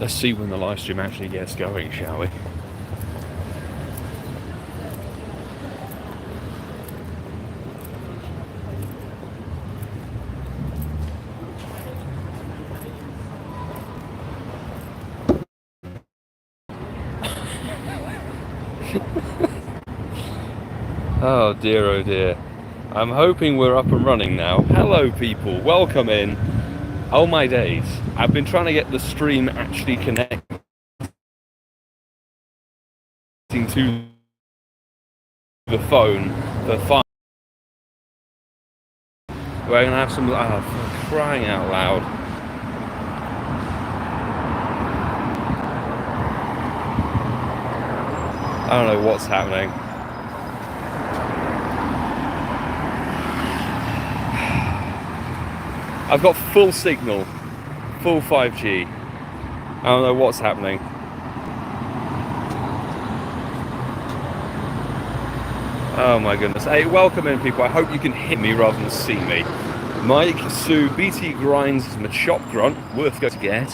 Let's see when the live stream actually gets going, shall we? Oh dear, oh dear. I'm hoping we're up and running now. Hello people, welcome in. Oh my days. I've been trying to get the stream actually connecting to the phone for fun. We're gonna have some, for crying out loud. I don't know what's happening. I've got full signal, full 5G. I don't know what's happening. Oh my goodness. Hey, welcome in people. I hope you can hear me rather than see me. Mike, Sue, BT Grinds, Machop Grunt, worth going to get.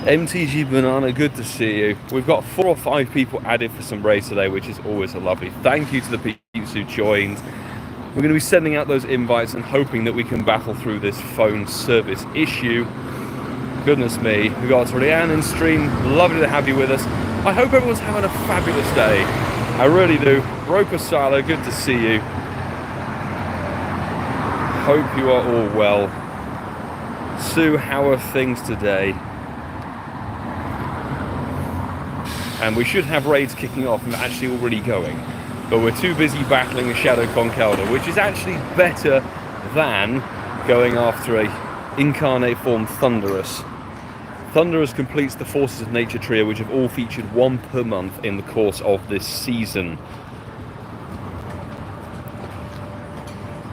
MTG Banana, good to see you. We've got 4 or 5 people added for some raids today, which is always a lovely. Thank you to the people who joined. We're going to be sending out those invites and hoping that we can battle through this phone service issue. Goodness me, we've got Rianne in stream. Lovely to have you with us. I hope everyone's having a fabulous day. I really do. Roper Sala, good to see you. Hope you are all well. Sue, how are things today? And we should have raids kicking off and actually already going. But we're too busy battling a Shadow Conkeldurr, which is actually better than going after a incarnate form Thundurus. Thundurus completes the Forces of Nature trio, which have all featured 1 per month in the course of this season.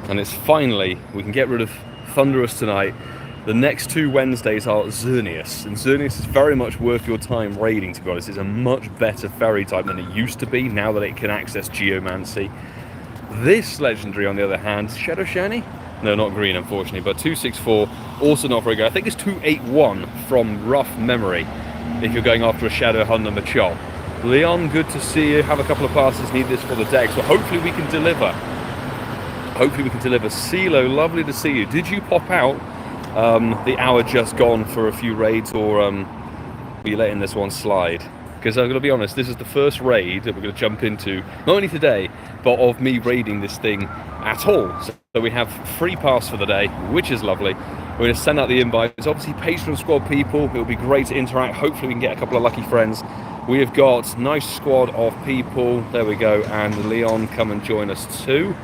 And it's finally, we can get rid of Thundurus tonight. The next 2 Wednesdays are Xerneas, and Xerneas is very much worth your time raiding, to be honest. It's a much better fairy type than it used to be, now that it can access Geomancy. This legendary, on the other hand, Shadow Shiny? No, not green, unfortunately, but 264, also not very good. I think it's 281 from rough memory, if you're going after a Shadow Hunter Machop. Leon, good to see you. Have a couple of passes, need this for the deck, so hopefully we can deliver. Hopefully we can deliver. CeeLo, lovely to see you. Did you pop out the hour just gone for a few raids, or are you letting this one slide? Because I'm going to be honest, this is the first raid that we're going to jump into, not only today, but of me raiding this thing at all. So we have free pass for the day, which is lovely. We're going to send out the invites. Obviously, Patreon squad people, it'll be great to interact. Hopefully we can get a couple of lucky friends. We have got a nice squad of people. There we go. And Leon, come and join us too.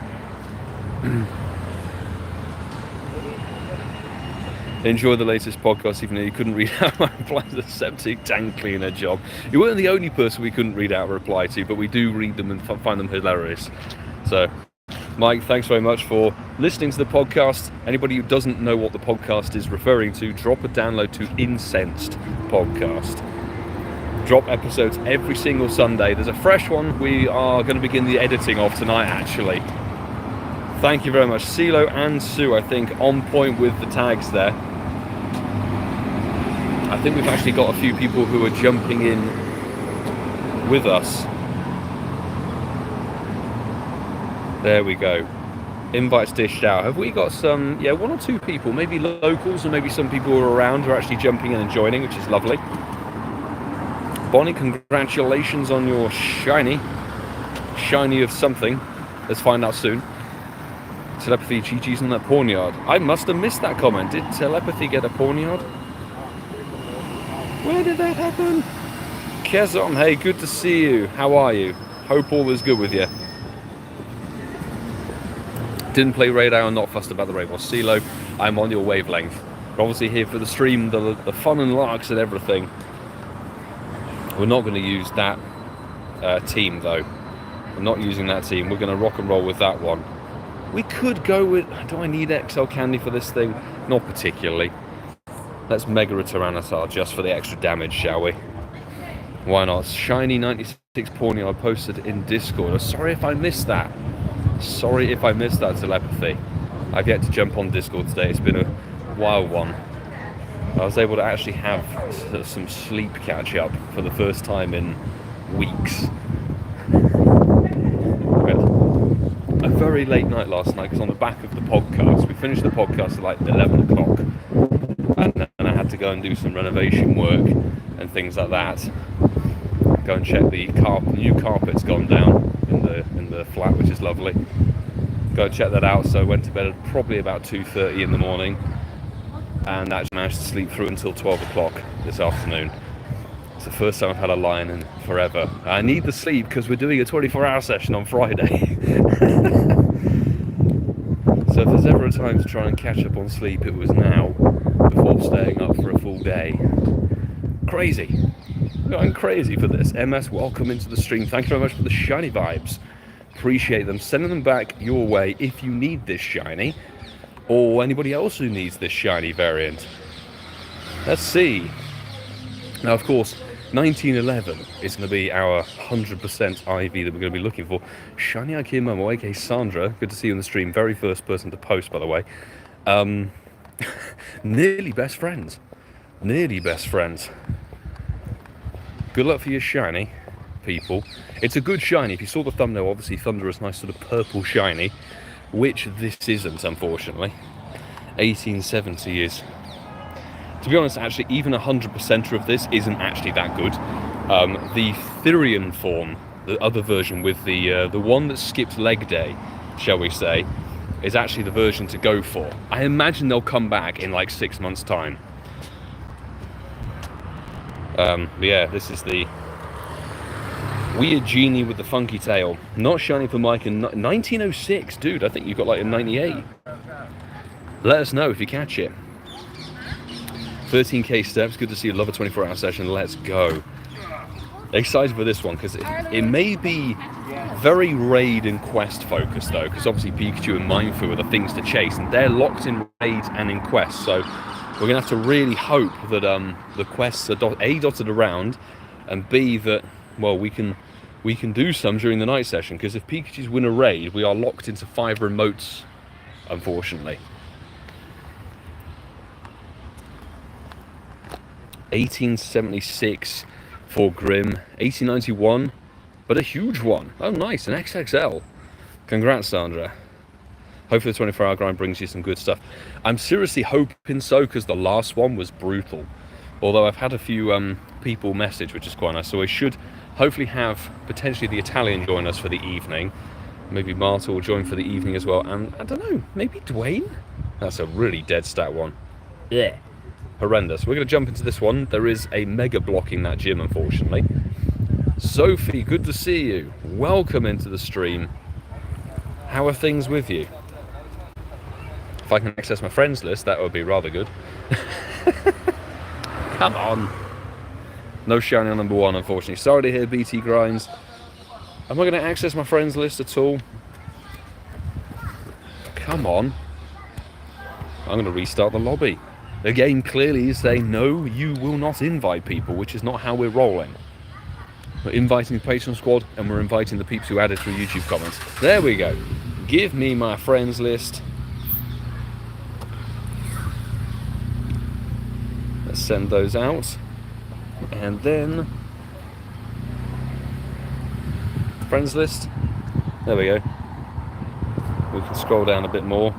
Enjoy the latest podcast, even though you couldn't read out my reply to the septic tank cleaner job. You weren't the only person we couldn't read out a reply to, but we do read them and find them hilarious. So, Mike, thanks very much for listening to the podcast. Anybody who doesn't know what the podcast is referring to, drop a download to Incensed podcast. Drop episodes every single Sunday. There's a fresh one we are going to begin the editing of tonight, actually. Thank you very much. CeeLo and Sue, I think, on point with the tags there. I think we've actually got a few people who are jumping in with us. There we go. Invites dished out. Have we got some, 1 or 2 people, maybe locals and maybe some people who are around who are actually jumping in and joining, which is lovely. Bonnie, congratulations on your shiny of something. Let's find out soon. Telepathy, GG's on that pornyard. I must have missed that comment. Did Telepathy get a pornyard? Where did that happen? Kezom, hey, good to see you. How are you? Hope all is good with you. Didn't play raid, I'm not fussed about the raid. Well, CeeLo, I'm on your wavelength. We're obviously here for the stream, the fun and larks and everything. We're not going to use that team, though. We're not using that team. We're going to rock and roll with that one. We could go with... Do I need XL candy for this thing? Not particularly. Let's Mega a Tyranitar just for the extra damage, shall we? Why not? Shiny 96 Porniard posted in Discord. Oh, sorry if I missed that. Sorry if I missed that, Telepathy. I've yet to jump on Discord today. It's been a wild one. I was able to actually have some sleep catch up for the first time in weeks. We had a very late night last night because on the back of the podcast, we finished the podcast at like 11 o'clock, and then I had to go and do some renovation work and things like that. Go and check the new carpet's gone down in the flat, which is lovely. Go and check that out. So I went to bed at probably about 2:30 in the morning, and actually managed to sleep through until 12 o'clock this afternoon. It's the first time I've had a lie-in in forever. I need the sleep because we're doing a 24-hour session on Friday. So if there's ever a time to try and catch up on sleep, it was now, before staying up for a full day. Crazy. I'm crazy for this. MS, welcome into the stream. Thank you very much for the shiny vibes. Appreciate them. Sending them back your way if you need this shiny, or anybody else who needs this shiny variant. Let's see. Now, of course, 1911 is going to be our 100% IV that we're going to be looking for. Shiny IK Momo, aka Sandra. Good to see you on the stream. Very first person to post, by the way. Nearly best friends. Nearly best friends. Good luck for your shiny, people. It's a good shiny. If you saw the thumbnail, obviously Thundurus, nice sort of purple shiny, which this isn't, unfortunately. 1870 is. To be honest, actually, even 100% of this isn't actually that good. The Therian form, the other version with the one that skipped leg day, shall we say, is actually the version to go for. I imagine they'll come back in like 6 months' time. Yeah, this is the weird genie with the funky tail. Not shiny for Mike in 1906, dude. I think you've got like a 98. Let us know if you catch it. 13k steps. Good to see you. Love a 24-hour session. Let's go. Excited for this one because it may be very raid and quest focused though, because obviously Pikachu and Mindfu are the things to chase, and they're locked in raids and in quests. So we're going to have to really hope that the quests are A, dotted around, and B, that, well, we can do some during the night session, because if Pikachu's win a raid, we are locked into 5 remotes, unfortunately. 1876 for Grim, 1891, but a huge one. Oh, nice, an XXL. Congrats, Sandra. Hopefully the 24-hour grind brings you some good stuff. I'm seriously hoping so, because the last one was brutal. Although I've had a few people message, which is quite nice. So we should hopefully have potentially the Italian join us for the evening. Maybe Marta will join for the evening as well. And I don't know, maybe Dwayne? That's a really dead stat one. Yeah. Horrendous. We're going to jump into this one. There is a mega blocking that gym, unfortunately. Sophie, good to see you. Welcome into the stream. How are things with you? If I can access my friends list, that would be rather good. Come on. No shiny on number 1, unfortunately. Sorry to hear, BT Grinds. Am I going to access my friends list at all? Come on. I'm going to restart the lobby. The game clearly is saying, no, you will not invite people, which is not how we're rolling. We're inviting the Patreon squad, and we're inviting the peeps who added through YouTube comments. There we go. Give me my friends list. Let's send those out. And then friends list. There we go. We can scroll down a bit more.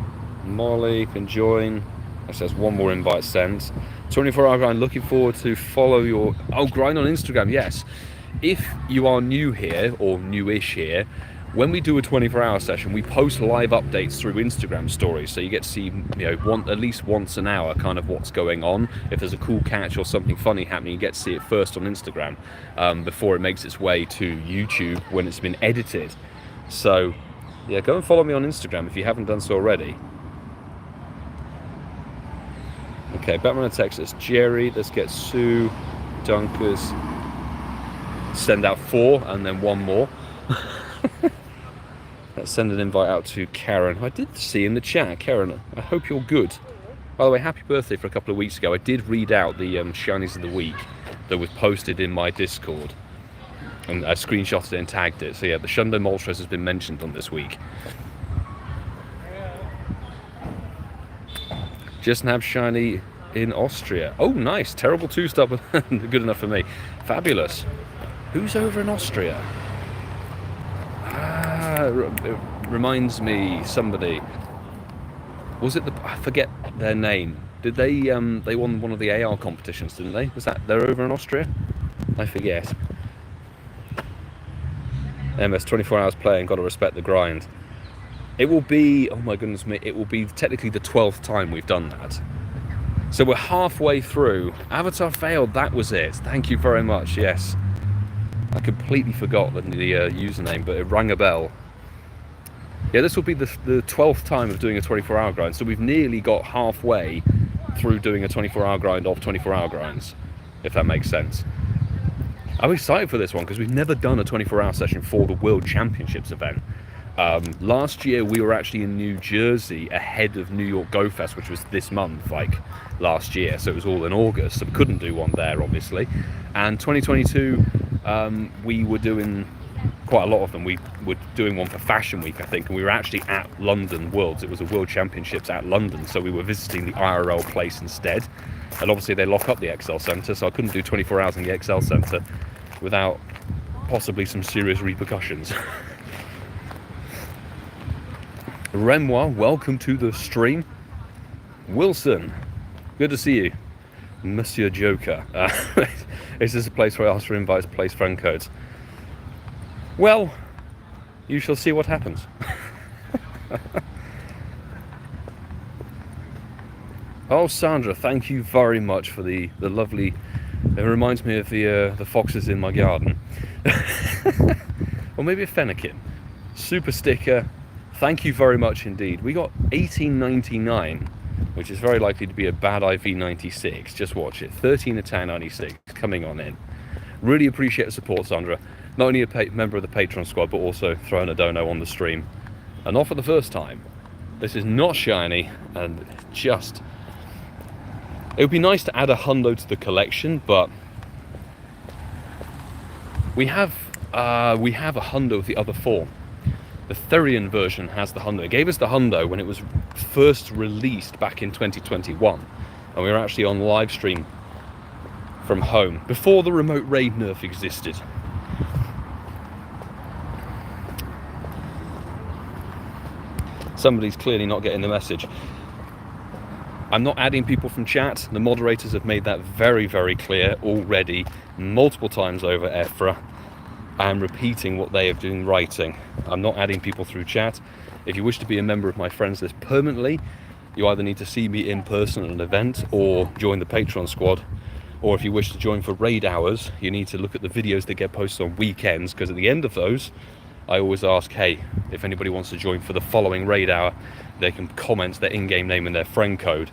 Molly can join. Actually, there's one more invite sent. 24-hour grind. Looking forward to follow your grind on Instagram. Yes. If you are new here or newish here, when we do a 24-hour session, we post live updates through Instagram stories, so you get to see, at least once an hour, kind of what's going on. If there's a cool catch or something funny happening, you get to see it first on Instagram before it makes its way to YouTube when it's been edited. So, yeah, go and follow me on Instagram if you haven't done so already. Okay, Batman Texas, Jerry. Let's get Sue, Dunkers. Send out 4 and then 1 more. Let's send an invite out to Karen. I did see in the chat, Karen, I hope you're good. By the way, happy birthday for a couple of weeks ago. I did read out the shinies of the week that was posted in my Discord. And I screenshotted it and tagged it. So yeah, the Shundo Moltres has been mentioned on this week. Just have shiny in Austria. Oh, nice. Terrible two-stop. Good enough for me. Fabulous. Who's over in Austria? It reminds me, somebody. Was it I forget their name. Did they won one of the AR competitions, didn't they? Was that they're over in Austria? I forget. MS 24 hours playing, gotta respect the grind. It will be, oh my goodness me, it will be technically the 12th time we've done that. So we're halfway through. Avatar failed, that was it. Thank you very much, yes. I completely forgot the username, but it rang a bell. Yeah, this will be the 12th time of doing a 24-hour grind, so we've nearly got halfway through doing a 24-hour grind of 24-hour grinds, if that makes sense. I'm excited for this one because we've never done a 24-hour session for the World Championships event. Last year we were actually in New Jersey ahead of New York Go Fest, which was this month, like last year, so it was all in August, so we couldn't do one there, obviously. And 2022, we were doing quite a lot of them. We were doing one for Fashion Week, I think, and we were actually at London Worlds. It was a World Championships at London, so we were visiting the IRL place instead. And obviously they lock up the XL Centre, so I couldn't do 24 hours in the XL Centre without possibly some serious repercussions. Renoir, welcome to the stream. Wilson, good to see you. Monsieur Joker. Is this a place where I ask for invites, place friend codes? Well, you shall see what happens. Oh, Sandra, thank you very much for the lovely... It reminds me of the foxes in my garden. Or maybe a fennekin. Super sticker. Thank you very much indeed. We got 1899, which is very likely to be a bad IV96. Just watch it. 13 of 96 coming on in. Really appreciate the support, Sandra. Not only a member of the Patreon squad, but also throwing a dono on the stream. And not for the first time. This is not shiny, and just... It would be nice to add a hundo to the collection, but... We have a hundo of the other form. The Therian version has the hundo. It gave us the hundo when it was first released back in 2021. And we were actually on live stream from home, before the remote raid nerf existed. Somebody's clearly not getting the message. I'm not adding people from chat. The moderators have made that very, very clear already, multiple times over, Ephra. I'm repeating what they have been writing. I'm not adding people through chat. If you wish to be a member of my friends list permanently, you either need to see me in person at an event or join the Patreon squad. Or if you wish to join for raid hours, you need to look at the videos that get posted on weekends, because at the end of those, I always ask, hey, if anybody wants to join for the following raid hour, they can comment their in-game name and their friend code.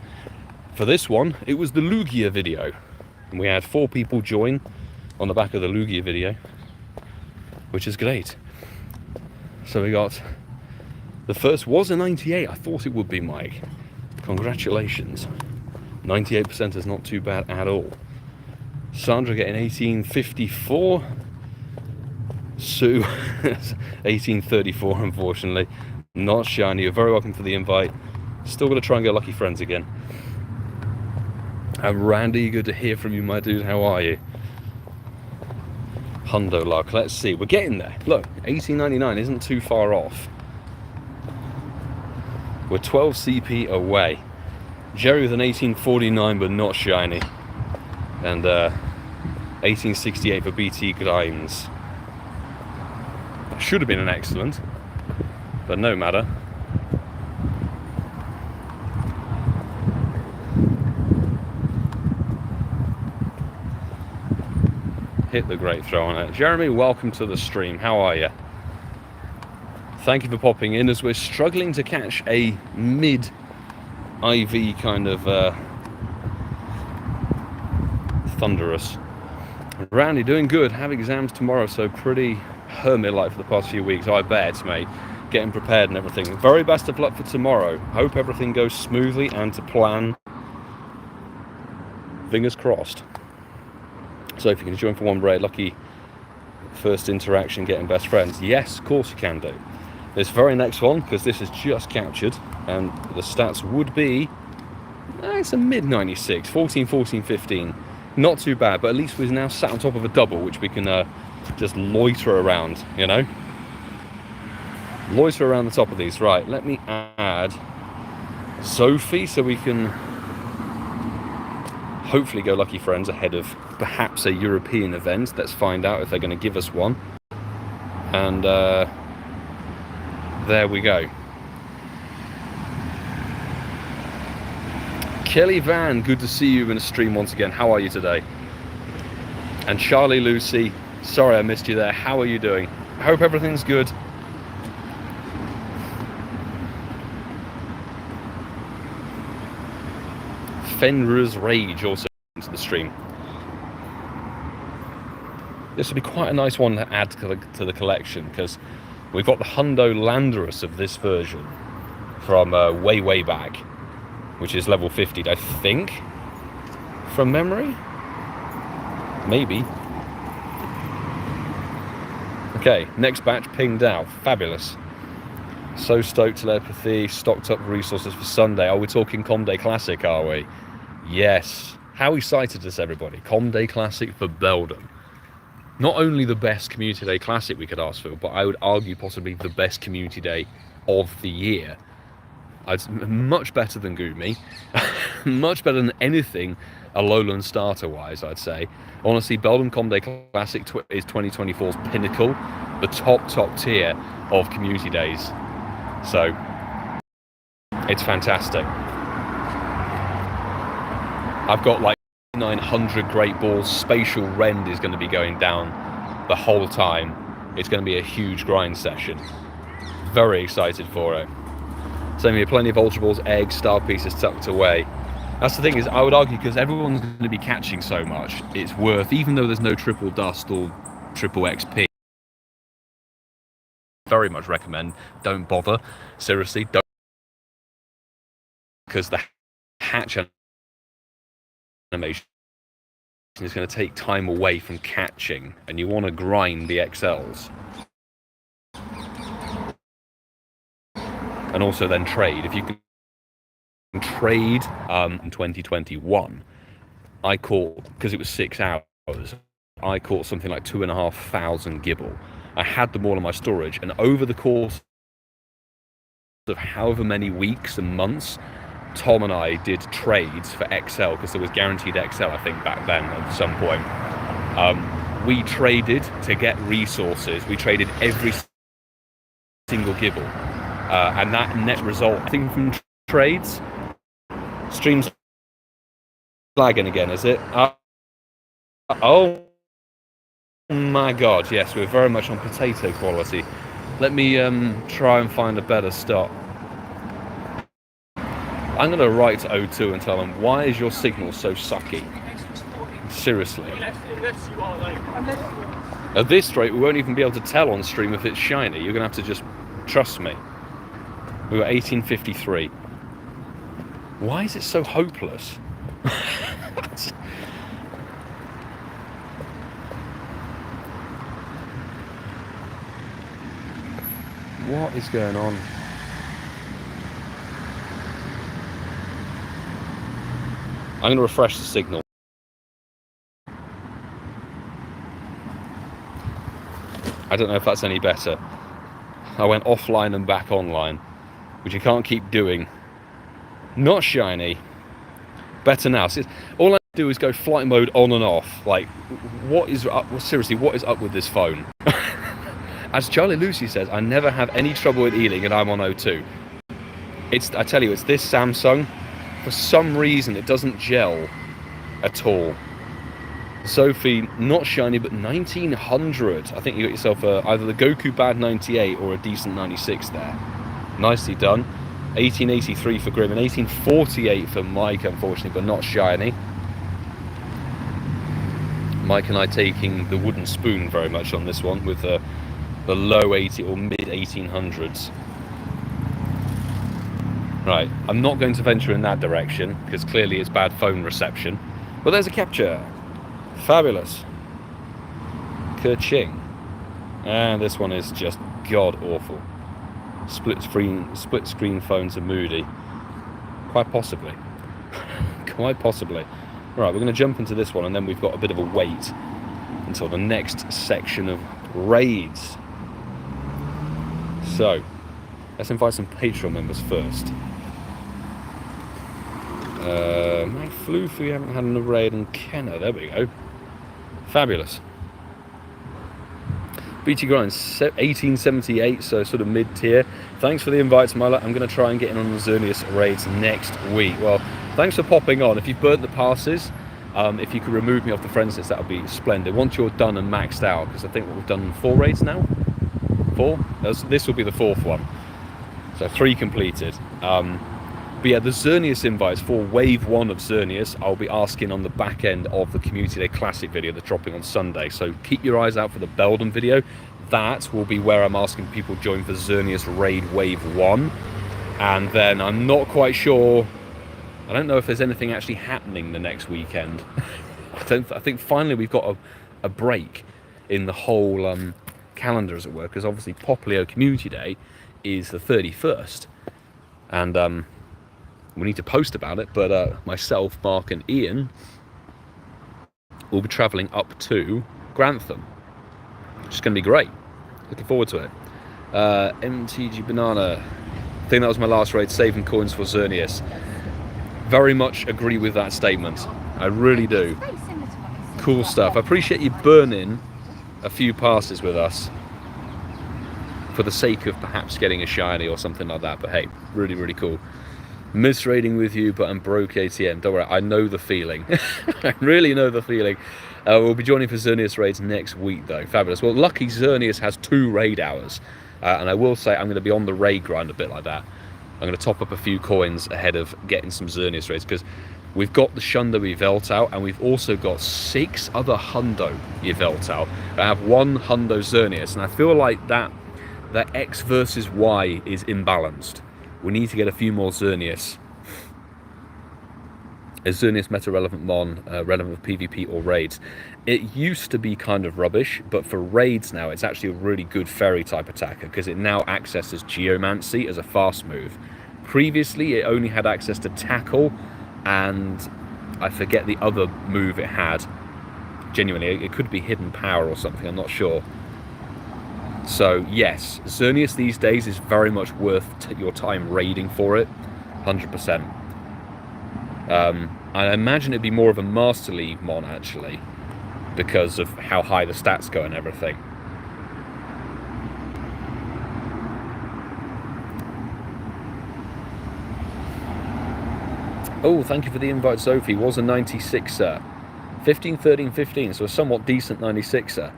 For this one, it was the Lugia video. And we had 4 people join on the back of the Lugia video, which is great. So we got, the first was a 98. I thought it would be, Mike. Congratulations. 98% is not too bad at all. Sandra getting 1854. Sue, 1834, unfortunately. Not shiny. You're very welcome for the invite. Still going to try and get lucky friends again. And Randy, good to hear from you, my dude. How are you? Hundo luck. Let's see. We're getting there. Look, 1899 isn't too far off. We're 12 CP away. Jerry with an 1849, but not shiny. And 1868 for BT Grimes. That should have been an excellent, but no matter. Hit the great throw on it. Jeremy, welcome to the stream. How are you? Thank you for popping in as we're struggling to catch a mid IV kind of Thundurus. Randy, doing good. Have exams tomorrow, so pretty hermit-like for the past few weeks. I bet, mate. Getting prepared and everything. Very best of luck for tomorrow. Hope everything goes smoothly and to plan. Fingers crossed. So if you can join for one raid, lucky first interaction, getting best friends. Yes, of course you can do. This very next one, because this is just captured, and the stats would be It's a mid 96, 14, 14, 15. Not too bad, but at least we're now sat on top of a double, which we can just loiter around, you know? Loiter around the top of these. Right, let me add Sophie so we can hopefully go lucky friends ahead of perhaps a European event. Let's find out if they're going to give us one. And there we go. Kelly Van, good to see you in a stream once again. How are you today? And Charlie Lucy, sorry I missed you there. How are you doing? I hope everything's good. Fenrir's Rage also into the stream. This would be quite a nice one to add to the collection, because we've got the Hundo Thundurus of this version from way back, which is level 50, I think, from memory? Maybe. Okay, next batch pinged out. Fabulous. So stoked, telepathy, stocked up resources for Sunday. Are we talking Com Day Classic, are we? Yes. How excited is everybody? Com Day Classic for Beldum. Not only the best Community Day Classic we could ask for, but I would argue possibly the best Community Day of the year. It's much better than Gumi, much better than anything Alolan starter-wise, I'd say. Honestly, Beldum Com Day Classic is 2024's pinnacle, the top tier of Community Days. So, it's fantastic. I've got like 900 Great Balls. Spatial Rend is going to be going down the whole time. It's going to be a huge grind session. Very excited for it. Same here, plenty of Ultra Balls, eggs, star pieces tucked away. That's the thing, is I would argue, because everyone's going to be catching so much, it's worth, even though there's no triple dust or triple XP, very much recommend, don't bother. Seriously, don't, because the hatch animation is going to take time away from catching, and you want to grind the XLs. And also then trade. If you can trade in 2021, I caught, because it was 6 hours, I caught something like 2,500 Gibble. I had them all in my storage, and over the course of however many weeks and months, Tom and I did trades for XL, because there was guaranteed XL, I think, back then at some point. We traded to get resources. We traded every single Gibble. And that net result, I think, from trades, streams lagging again, is it? Oh my god, yes, we're very much on potato quality. Let me try and find a better stop. I'm going to write to O2 and tell them, why is your signal so sucky? Seriously. At this rate, we won't even be able to tell on stream if it's shiny. You're going to have to just trust me. We were 1853. Why is it so hopeless? What is going on? I'm going to refresh the signal. I don't know if that's any better. I went offline and back online, which you can't keep doing. Not shiny. Better now. So all I do is go flight mode on and off. Like, what is up? Well, seriously, what is up with this phone? As Charlie Lucy says, I never have any trouble with Ealing, and I'm on O2. I tell you, it's this Samsung. For some reason, it doesn't gel at all. Sophie, not shiny, but 1900. I think you got yourself either the Goku Bad 98 or a decent 96 there. Nicely done. 1883 for Grim and 1848 for Mike, unfortunately, but not shiny. Mike and I taking the wooden spoon very much on this one, with the low 80 or mid 1800s. Right, I'm not going to venture in that direction, because clearly it's bad phone reception. But there's a capture. Fabulous. Kerching. And this one is just god awful. Split screen phones are moody. Quite possibly. Quite possibly. Right, we're going to jump into this one, and then we've got a bit of a wait until the next section of raids. So, let's invite some Patreon members first. Mike Floof, we haven't had an raid, and Kenna, there we go. Fabulous. BT Grind 1878, so sort of mid-tier. Thanks for the invites, Milo. I'm going to try and get in on the Xerneas raids next week. Well, thanks for popping on. If you've burnt the passes, if you could remove me off the friends list, that would be splendid. Once you're done and maxed out, because I think we've done 4 raids now. 4? This will be the 4th one. So 3 completed. But yeah, the Xerneas invites for Wave 1 of Xerneas, I'll be asking on the back end of the Community Day Classic video that's dropping on Sunday. So keep your eyes out for the Beldum video. That will be where I'm asking people to join for Xerneas Raid Wave 1. And then I'm not quite sure, I don't know if there's anything actually happening the next weekend. I think finally we've got a break in the whole calendar, as it were, because obviously PoGoMiloUK Community Day is the 31st. And we need to post about it, but myself, Mark and Ian will be travelling up to Grantham, which is going to be great. Looking forward to it. MTG Banana, I think that was my last raid, saving coins for Xerneas. Very much agree with that statement. I really do. Cool stuff. I appreciate you burning a few passes with us for the sake of perhaps getting a shiny or something like that, but hey, really, really cool. Misraiding with you, but I'm broke ATM. Don't worry, I know the feeling. I really know the feeling. We'll be joining for Xerneas raids next week, though. Fabulous. Well, lucky Xerneas has 2 raid hours. And I will say I'm going to be on the raid grind a bit like that. I'm going to top up a few coins ahead of getting some Xerneas raids, because we've got the Shundo Yvelt out, and we've also got 6 other Hundo Yvelt out. I have 1 Hundo Xerneas, and I feel like that X versus Y is imbalanced. We need to get a few more Xerneas. A Xerneas meta-relevant mon, relevant for PvP or raids. It used to be kind of rubbish, but for raids now, it's actually a really good fairy type attacker, because it now accesses Geomancy as a fast move. Previously, it only had access to Tackle, and I forget the other move it had. Genuinely, it could be Hidden Power or something, I'm not sure. So yes, Xerneas these days is very much worth your time raiding for it, 100%. I imagine it'd be more of a Master League mon actually, because of how high the stats go and everything. Oh, thank you for the invite, Sophie. Was a 96er. 15, 13, 15, so a somewhat decent 96er.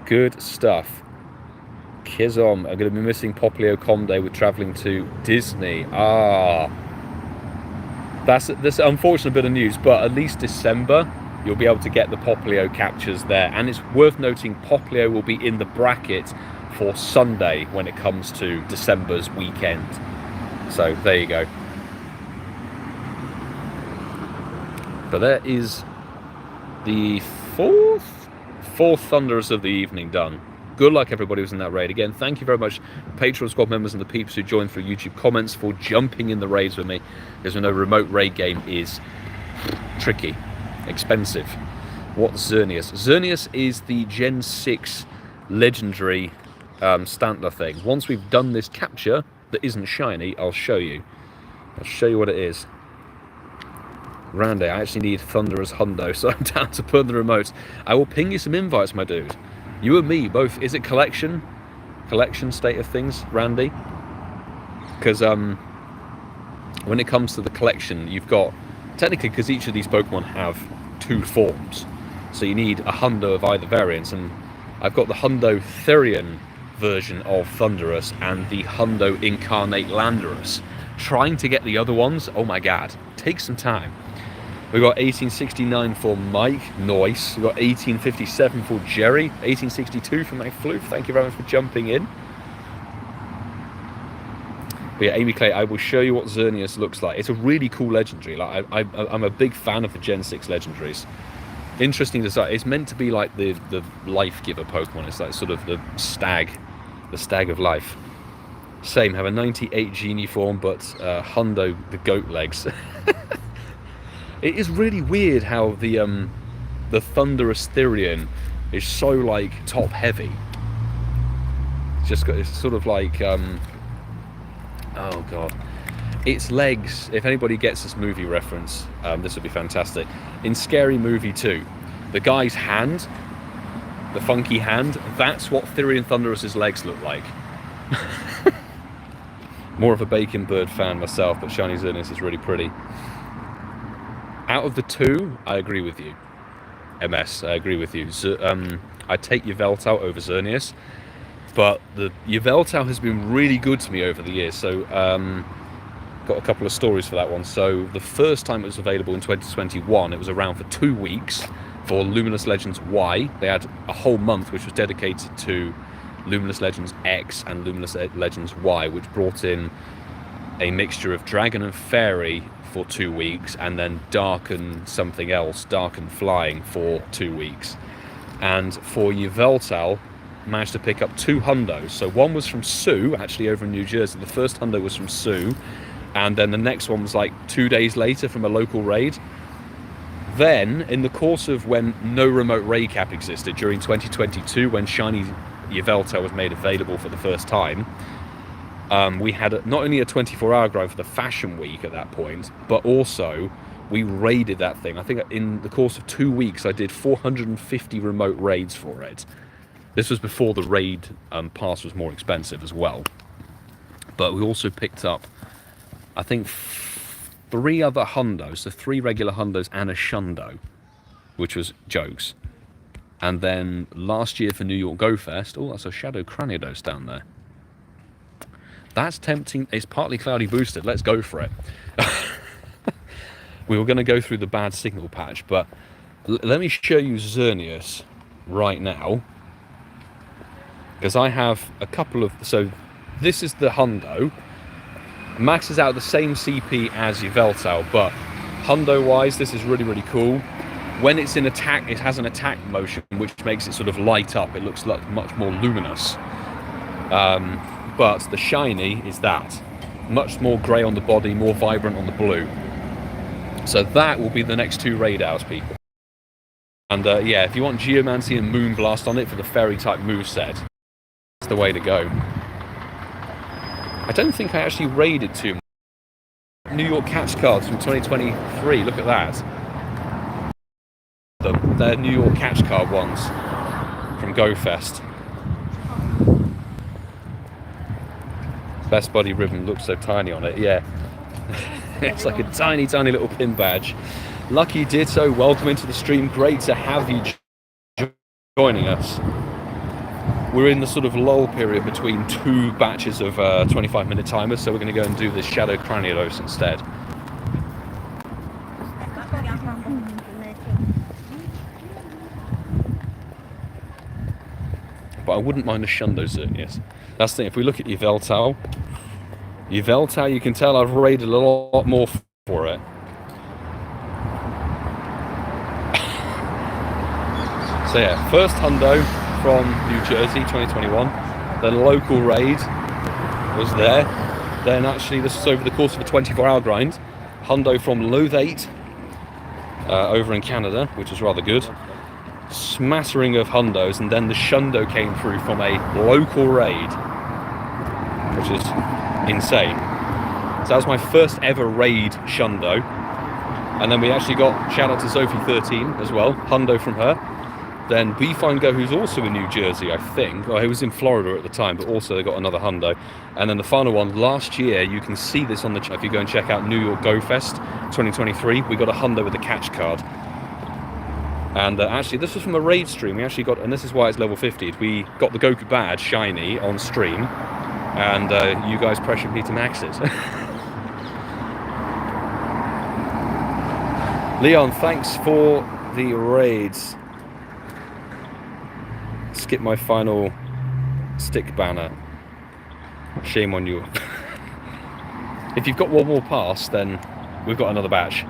Good stuff. Kizom, I'm going to be missing PoGoMiloUK Day with travelling to Disney. That's this unfortunate bit of news, but at least December you'll be able to get the PoGoMiloUK captures there. And it's worth noting PoGoMiloUK will be in the bracket for Sunday when it comes to December's weekend. So there you go. But there is the fourth Thundurus of the evening done. Good luck everybody who's in that raid. Again, thank you very much Patreon squad members and the peeps who joined through YouTube comments for jumping in the raids with me, because we know remote raid game is tricky, expensive. What's Xerneas? Xerneas is the Gen 6 legendary Stantler thing. Once we've done this capture that isn't shiny, I'll show you. I'll show you what it is. Randy, I actually need Thundurus Hundo, so I'm down to put the remote. I will ping you some invites, my dude. You and me both. Is it collection state of things, Randy? Because when it comes to the collection, you've got, technically, because each of these Pokemon have 2 forms, so you need a Hundo of either variance, and I've got the Hundo Therian version of Thundurus and the Hundo Incarnate Landorus. Trying to get the other ones, oh my god, takes some time. We've got 1869 for Mike, nice. We've got 1857 for Jerry, 1862 for Mike Floof, thank you very much for jumping in. But yeah, Amy Clay, I will show you what Xerneas looks like. It's a really cool legendary. Like I'm a big fan of the Gen 6 legendaries. Interesting design. It's meant to be like the life giver Pokemon. It's like sort of the stag of life. Same, have a 98 Genie form, but Hundo the goat legs. It is really weird how the Thundurus Therian is so like top heavy. It's just got, it's sort of like oh god, its legs. If anybody gets this movie reference, this would be fantastic. In Scary Movie 2, the guy's hand, the funky hand, that's what Therian Thundurus's legs look like. More of a Bacon Bird fan myself, but Shiny Xerneas is really pretty. Out of the two, I agree with you. MS, I agree with you. I'd take Yveltal over Xerneas, but the Yveltal has been really good to me over the years, so got a couple of stories for that one. So the first time it was available in 2021, it was around for 2 weeks for Luminous Legends Y. They had a whole month which was dedicated to Luminous Legends X and Luminous Legends Y, which brought in a mixture of Dragon and Fairy for 2 weeks, and then Dark and something else, Dark and Flying for 2 weeks. And for Yveltal, managed to pick up 2 hundos. So one was from Sue, actually over in New Jersey. The first hundo was from Sue, and then the next one was like 2 days later from a local raid. Then, in the course of when no remote raid cap existed, during 2022, when Shiny Yveltal was made available for the first time, we had not only a 24-hour grind for the Fashion Week at that point, but also we raided that thing. I think in the course of 2 weeks, I did 450 remote raids for it. This was before the raid pass was more expensive as well. But we also picked up, I think, 3 other hundos, so 3 regular hundos and a shundo, which was jokes. And then last year for New York Go Fest, oh, that's a Shadow Cranidos down there. That's tempting. It's partly cloudy boosted. Let's go for it. We were going to go through the bad signal patch, but let me show you Xerneas right now, because I have a couple of. So this is the hundo. Maxes out the same CP as Yveltal, but hundo wise, this is really, really cool. When it's in attack, it has an attack motion which makes it sort of light up. It looks like much more luminous. But the shiny is that. Much more grey on the body, more vibrant on the blue. So that will be the next 2 raid hours, people. And yeah, if you want Geomancy and Moonblast on it for the fairy type moveset, that's the way to go. I don't think I actually raided too much. New York catch cards from 2023, look at that. They're New York catch card ones from Go Fest. Best Buddy ribbon looks so tiny on it, yeah. It's like a tiny, tiny little pin badge. Lucky Ditto, welcome into the stream. Great to have you joining us. We're in the sort of lull period between 2 batches of 25-minute timers, so we're going to go and do this Shadow Cranidos instead. But I wouldn't mind a Shundo Xerneas. That's the thing, if we look at Yveltal, you can tell I've raided a lot more for it. So yeah, first hundo from New Jersey, 2021. The local raid was there. Then actually, this was over the course of a 24-hour grind. Hundo from Loathate, over in Canada, which was rather good. Smattering of hundos, and then the shundo came through from a local raid, which is insane. So that was my first ever raid shundo. And then we actually got, shout out to Sophie13 as well, hundo from her. Then Beefinder, who's also in New Jersey, I think. Well, he was in Florida at the time, but also they got another hundo. And then the final one, last year, you can see this on the if you go and check out New York Go Fest 2023, we got a hundo with a catch card. And actually, this was from a raid stream. We actually got, and this is why it's level 50. We got the Goku badge shiny on stream, and you guys pressured me to max it. Leon, thanks for the raids. Skip my final stick banner. Shame on you. If you've got one more pass, then we've got another batch.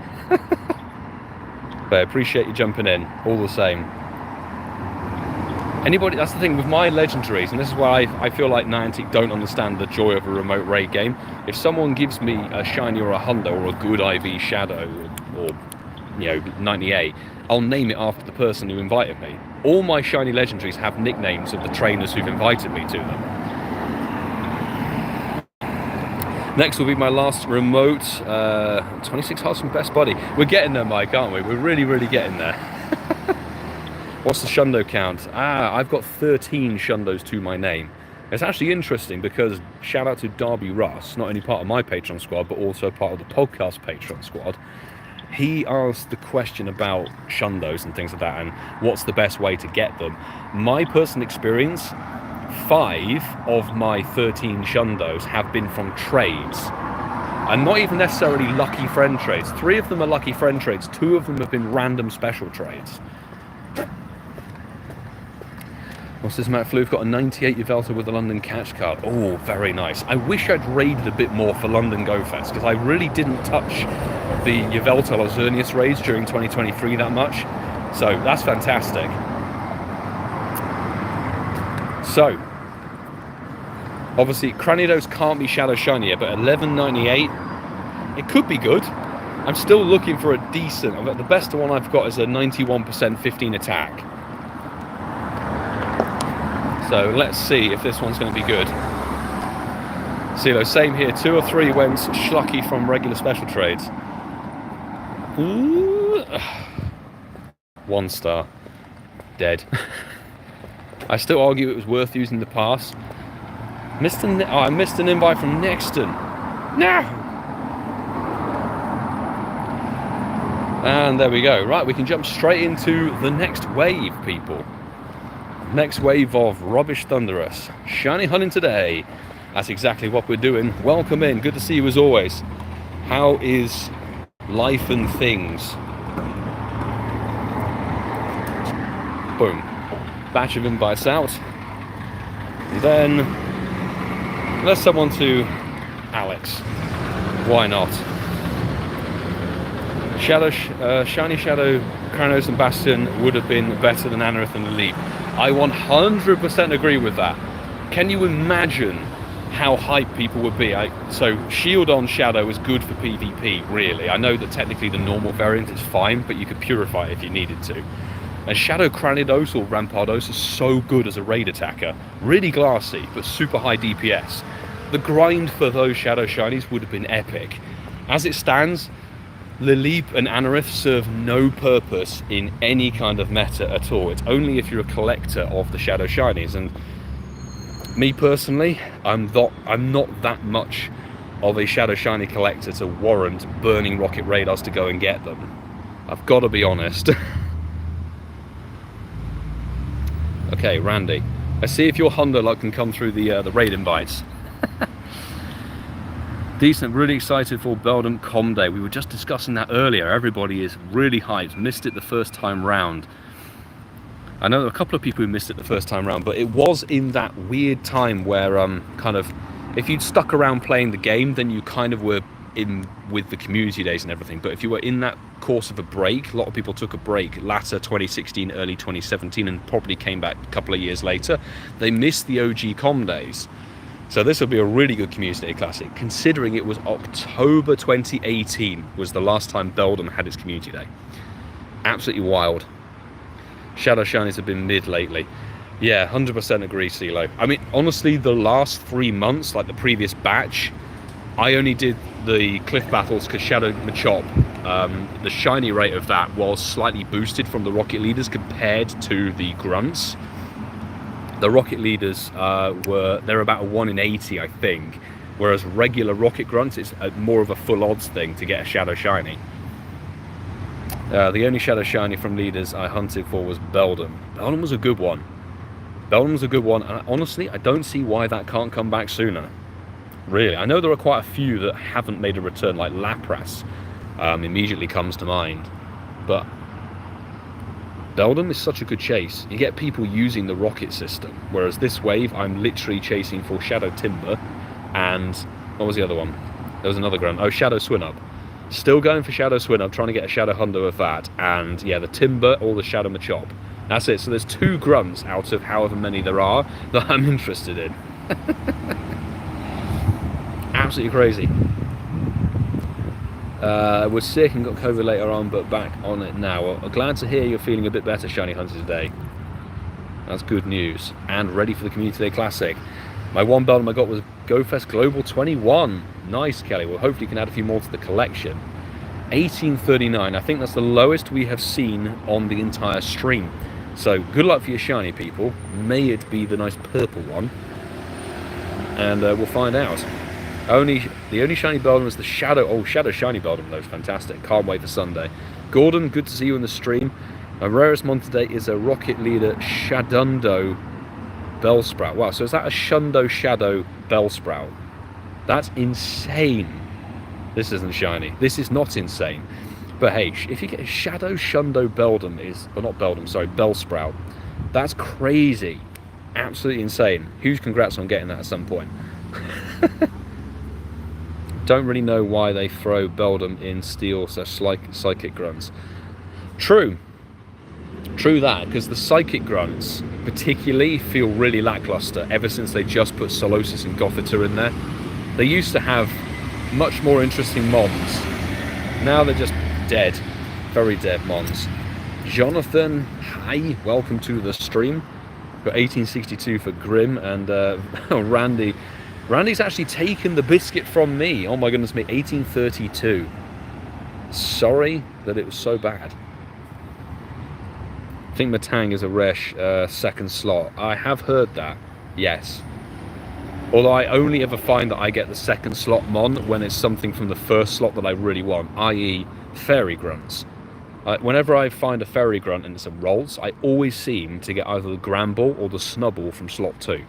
But I appreciate you jumping in, all the same. Anybody, that's the thing with my legendaries, and this is why I feel like Niantic don't understand the joy of a remote raid game. If someone gives me a shiny or a hundo or a good IV shadow or 98, I'll name it after the person who invited me. All my shiny legendaries have nicknames of the trainers who've invited me to them. Next will be my last remote, 26 hearts from Best Buddy. We're getting there, Mike, aren't we? We're really, really getting there. What's the Shundo count? I've got 13 Shundos to my name. It's actually interesting because shout out to Darby Russ, not only part of my Patreon squad, but also part of the podcast Patreon squad. He asked the question about Shundos and things like that and what's the best way to get them. My personal experience, 5 of my 13 Shundos have been from trades. And not even necessarily lucky friend trades. 3 of them are lucky friend trades, 2 of them have been random special trades. What's this, Matt Fluke? Got a 98 Yveltal with a London catch card. Oh, very nice. I wish I'd raided a bit more for London Go Fest, because I really didn't touch the Yveltal or Xerneas raids during 2023 that much. So, that's fantastic. So, obviously, Cranidos can't be Shadow Shiny yet, but 1198, it could be good. I'm still looking for a decent, the best one I've got is a 91% 15 attack. So let's see if this one's going to be good. CeeLo, same here. 2 or 3 went schlucky from regular special trades. Ooh. 1 star. Dead. I still argue it was worth using the pass. I missed an invite from Nexton. No! And there we go. Right, we can jump straight into the next wave, people. Next wave of rubbish Thundurus. Shiny hunting today. That's exactly what we're doing. Welcome in. Good to see you as always. How is life and things? Boom. Batch of invites out. And then let's someone to Alex. Why not? Shiny Shadow, Kranos and Bastion would have been better than Anorith and Elite. I 100% agree with that. Can you imagine how hyped people would be? So Shield on Shadow is good for PvP, really. I know that technically the normal variant is fine, but you could purify it if you needed to. And Shadow Cranidos or Rampardos is so good as a raid attacker. Really glassy, but super high DPS. The grind for those Shadow Shinies would have been epic. As it stands, Lileep and Anorith serve no purpose in any kind of meta at all. It's only if you're a collector of the Shadow Shinies. And me personally, I'm not that much of a Shadow Shiny collector to warrant burning rocket radars to go and get them. I've got to be honest. Okay, Randy. Let's see if your Honda luck can come through the raid invites. Decent, really excited for Beldum Com Day. We were just discussing that earlier. Everybody is really hyped. Missed it the first time round. I know there were a couple of people who missed it the first time round, but it was in that weird time where kind of, if you'd stuck around playing the game, then you kind of were in with the community days and everything. But if you were in that course of a break, a lot of people took a break latter 2016, early 2017, and probably came back a couple of years later. They missed the OG Com days. So this will be a really good Community Day Classic, considering it was October 2018 was the last time Beldum had its Community Day. Absolutely wild. Shadow Shinies have been mid lately. Yeah, 100% agree, CeeLo. I mean, honestly, the last 3 months, like the previous batch, I only did the cliff battles because Shadow Machop, the shiny rate of that was slightly boosted from the Rocket Leaders compared to the Grunts. The Rocket Leaders they're about a 1 in 80, I think, whereas regular Rocket Grunts, it's more of a full odds thing to get a Shadow Shiny. The only Shadow Shiny from Leaders I hunted for was Beldum. Beldum was a good one. Beldum was a good one, and honestly, I don't see why that can't come back sooner. Really, I know there are quite a few that haven't made a return, like Lapras immediately comes to mind, but Beldum is such a good chase. You get people using the rocket system, whereas this wave I'm literally chasing for Shadow Timber and what was the other one? There was another grunt. Oh, Shadow Swinub. Still going for Shadow Swinub, trying to get a Shadow Hundo of that, and yeah, the Timber or the Shadow Machop. That's it. So there's 2 grunts out of however many there are that I'm interested in. Absolutely crazy. Was sick and got COVID later on, but back on it now. Well, glad to hear you're feeling a bit better, Shiny Hunter, today. That's good news. And ready for the Community Day Classic. My one Beldum I got was GoFest Global 21. Nice, Kelly. Well, hopefully you can add a few more to the collection. 1839. I think that's the lowest we have seen on the entire stream. So good luck for your shiny, people. May it be the nice purple one. And we'll find out. The only shiny Beldum is the Shadow. Oh, Shadow Shiny Beldum, though. Fantastic. Can't wait for Sunday. Gordon, good to see you in the stream. My rarest mon today is a Rocket Leader Shundo Bellsprout. Wow, so is that a Shundo Shadow Bellsprout? That's insane. This isn't shiny. This is not insane. But hey, if you get a Shadow Shundo Beldum, not Beldum, sorry, Bellsprout, that's crazy. Absolutely insane. Huge congrats on getting that at some point. Don't really know why they throw Beldum in Steel / Psychic Grunts. True that, because the Psychic Grunts particularly feel really lackluster ever since they just put Solosis and Gothita in there. They used to have much more interesting mons. Now they're just dead. Very dead mons. Jonathan, hi, welcome to the stream. Got 1862 for Grim, and Randy. Randy's actually taken the biscuit from me. Oh my goodness me, 1832. Sorry that it was so bad. I think Matang is a rare second slot. I have heard that, yes. Although I only ever find that I get the second slot mon when it's something from the first slot that I really want, i.e. Fairy Grunts. Whenever I find a Fairy Grunt and it's a Rolls, I always seem to get either the Gramble or the Snubble from slot 2.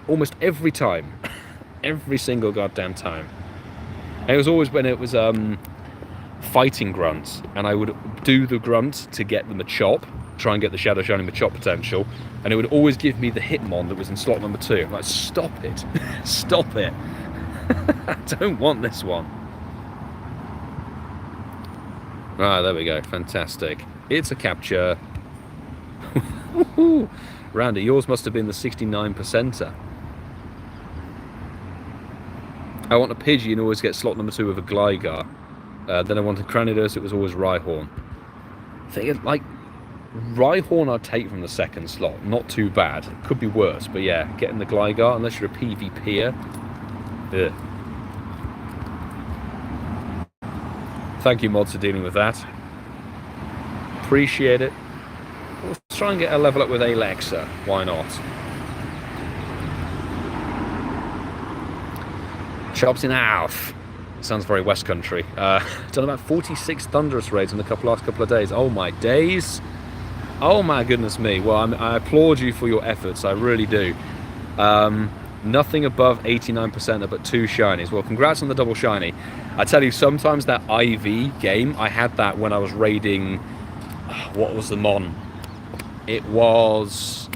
Almost every time. Every single goddamn time. And it was always when it was fighting grunts, and I would do the grunt to get the Machop, try and get the Shadow Shiny Machop potential, and it would always give me the Hitmon that was in slot number 2. I'm like, stop it. Stop it. I don't want this one. Ah, there we go. Fantastic. It's a capture. Randy, yours must have been the 69%er. I want a Pidgey and always get slot number 2 with a Gligar. Then I wanted Cranidos, it was always Rhyhorn. Like, Rhyhorn I'd take from the second slot. Not too bad. It could be worse, but yeah, getting the Gligar, unless you're a PvPer. Ugh. Thank you, mods, for dealing with that. Appreciate it. Let's try and get a level up with Alexa. Why not? Chops in half. Sounds very West Country. Done about 46 Thundurus raids in the last couple of days. Oh my days. Oh my goodness me. Well, I applaud you for your efforts. I really do. Nothing above 89% but 2 shinies. Well, congrats on the double shiny. I tell you, sometimes that IV game, I had that when I was raiding. What was the mon? It was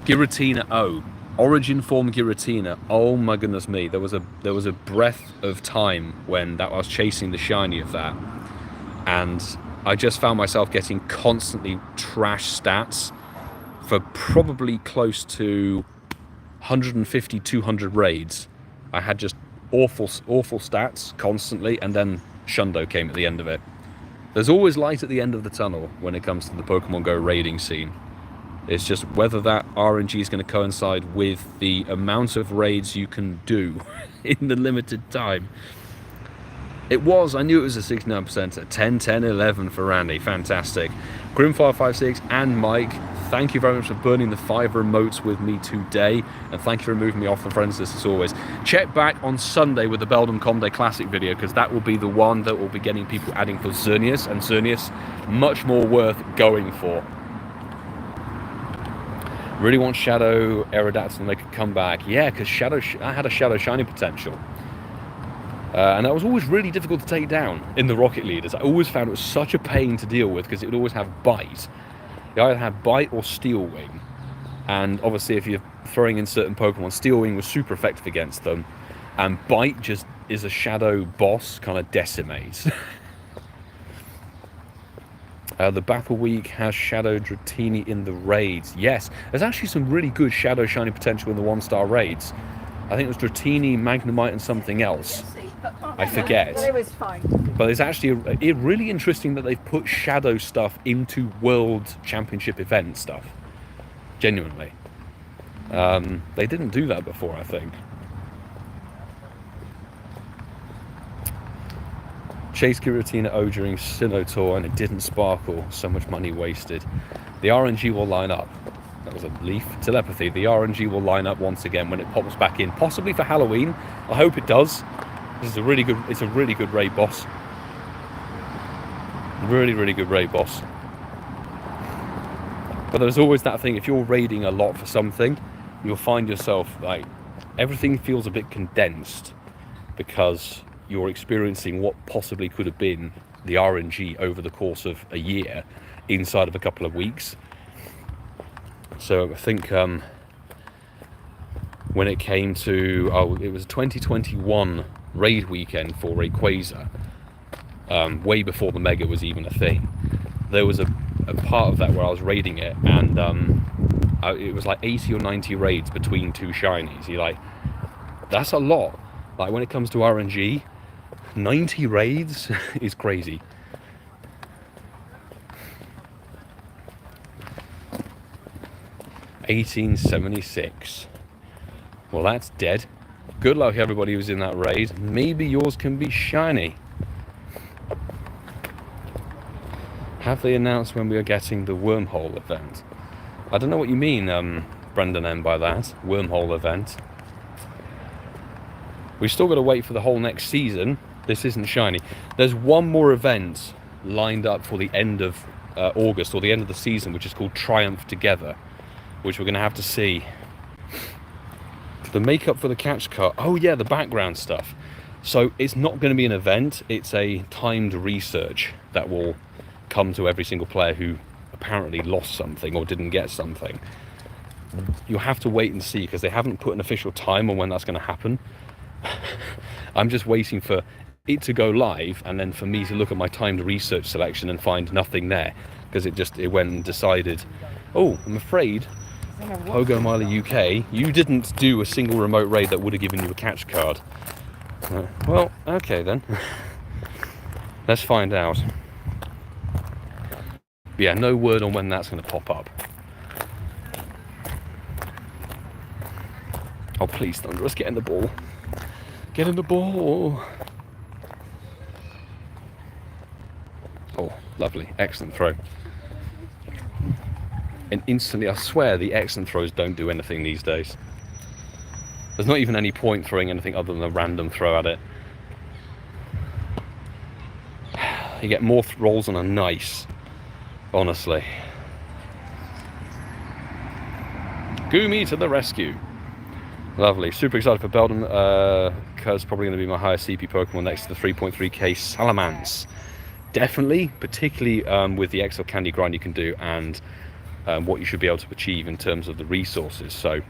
Giratina O. Origin form Giratina. Oh my goodness me. There was a breath of time when I was chasing the shiny of that. And I just found myself getting constantly trash stats for probably close to 150, 200 raids. I had just awful stats constantly, and then Shundo came at the end of it. There's always light at the end of the tunnel when it comes to the Pokemon Go raiding scene. It's just whether that RNG is going to coincide with the amount of raids you can do in the limited time. I knew it was a 69%, 10, 10, 11 for Randy. Fantastic. Grimfire56 and Mike, thank you very much for burning the 5 remotes with me today, and thank you for removing me off the friends list as always. Check back on Sunday with the Beldum Com Day Classic video, because that will be the one that will be getting people adding for Xerneas, and Xerneas much more worth going for. Really want Shadow Aerodactyl to make a comeback. Yeah, because I had a Shadow Shiny potential. And that was always really difficult to take down in the Rocket Leaders. I always found it was such a pain to deal with because it would always have Bite. You either had Bite or Steel Wing. And obviously if you're throwing in certain Pokemon, Steel Wing was super effective against them. And Bite just is a Shadow boss, kind of decimates. The Battle Week has Shadow Dratini in the raids. Yes, there's actually some really good Shadow Shiny potential in the 1-star raids. I think it was Dratini, Magnemite and something else. I forget. But it was fine. But it's actually really interesting that they've put shadow stuff into World Championship event stuff. Genuinely. They didn't do that before, I think. Chase Giratina O during Sinnoh Tour and it didn't sparkle. So much money wasted. The RNG will line up. That was a leaf. Telepathy. The RNG will line up once again when it pops back in. Possibly for Halloween. I hope it does. This is a really good. It's a really good raid boss. Really, really good raid boss. But there's always that thing. If you're raiding a lot for something, you'll find yourself like everything feels a bit condensed because you're experiencing what possibly could have been the RNG over the course of a year inside of a couple of weeks. So I think when it came to, it was 2021 raid weekend for Rayquaza, way before the Mega was even a thing. There was a part of that where I was raiding it, and it was like 80 or 90 raids between two shinies. You're like, that's a lot. Like when it comes to RNG, 90 raids is crazy. $18.76. Well, that's dead. Good luck everybody who's in that raid. Maybe yours can be shiny. Have they announced when we are getting the Wormhole event? I don't know what you mean, Brendan M, by that. Wormhole event. We've still got to wait for the whole next season. This isn't shiny. There's one more event lined up for the end of August, or the end of the season, which is called Triumph Together, which we're going to have to see. The makeup for the catch card. Oh yeah, the background stuff. So it's not going to be an event. It's a timed research that will come to every single player who apparently lost something or didn't get something. You'll have to wait and see because they haven't put an official time on when that's going to happen. I'm just waiting for it to go live and then for me to look at my timed research selection and find nothing there, because it went and decided, oh, I'm afraid PoGoMiloUK, you didn't do a single remote raid that would have given you a catch card. Well, okay then. Let's find out. But yeah, no word on when that's going to pop up. Oh please, Thundurus, get in the ball. Get in the ball. Oh, lovely. Excellent throw. And instantly, I swear, the excellent throws don't do anything these days. There's not even any point throwing anything other than a random throw at it. You get more rolls on a nice, honestly. Goomy to the rescue. Lovely. Super excited for Beldum, because probably going to be my highest CP Pokemon next to the 3.3k Salamence. Definitely, particularly with the XL Candy grind you can do and what you should be able to achieve in terms of the resources. So